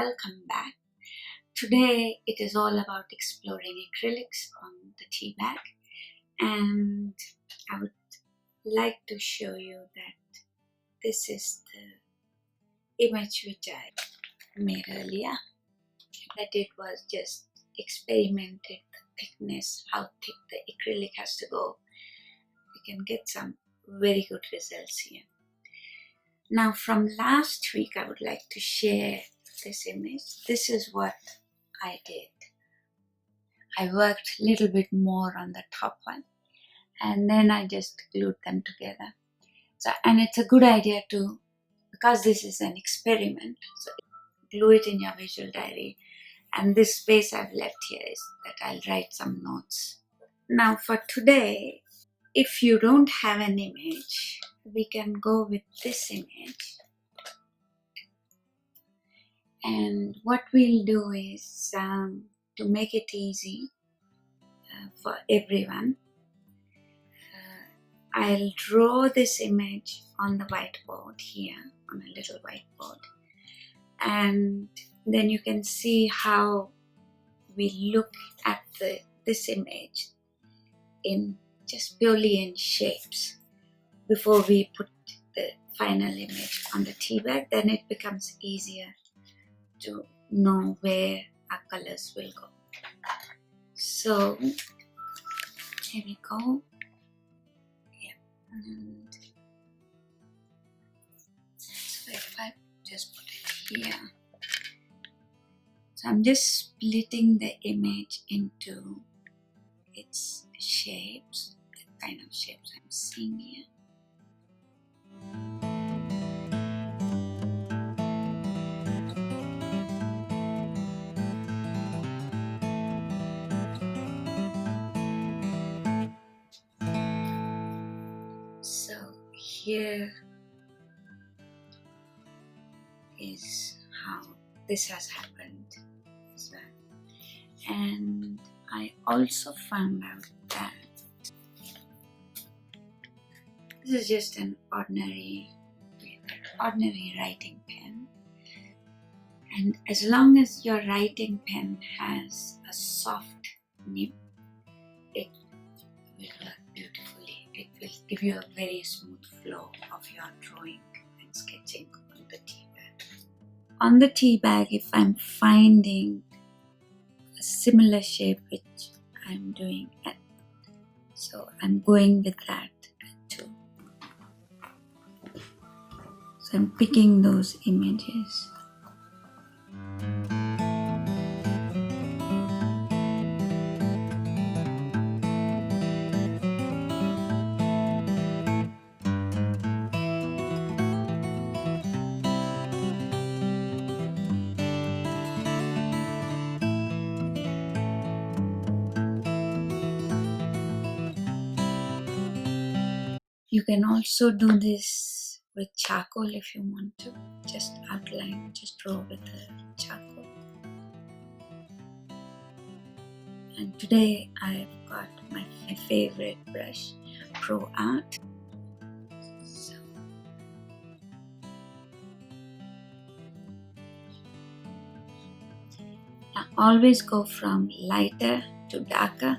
welcome back. Today it is all about exploring acrylics on the Teabag, and I would like to show you that this is the image which I made earlier, that it was just experimented the thickness, how thick the acrylic has to go. You can get some very good results here. Now from last week I would like to share this image. This is what I did. I worked a little bit more on the top one and then I just glued them together. And it's a good idea to, because this is an experiment, so glue it in your visual diary, and this space I've left here is that I'll write some notes. Now for today, if you don't have an image, we can go with this image. And what we'll do is, to make it easy for everyone, I'll draw this image on the whiteboard here, on a little whiteboard. And then you can see how we look at this image in just purely in shapes before we put the final image on the Teabag. Then it becomes easier to know where our colors will go. So here we go. Yeah. And so if I just put it here, so I'm just splitting the image into its shapes, the kind of shapes I'm seeing here. So here is how this has happened as well. And I also found out that this is just an ordinary writing pen, and as long as your writing pen has a soft nib, it will work beautifully. It will give you a very smooth flow of your drawing and sketching on the Teabag. On the Teabag, if I'm finding a similar shape which I'm doing, so I'm going with that too. So I'm picking those images. You can also do this with charcoal if you want to. Just outline, just draw with the charcoal. And today I've got my favorite brush, Pro Art. So now always go from lighter to darker.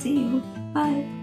See you. Bye.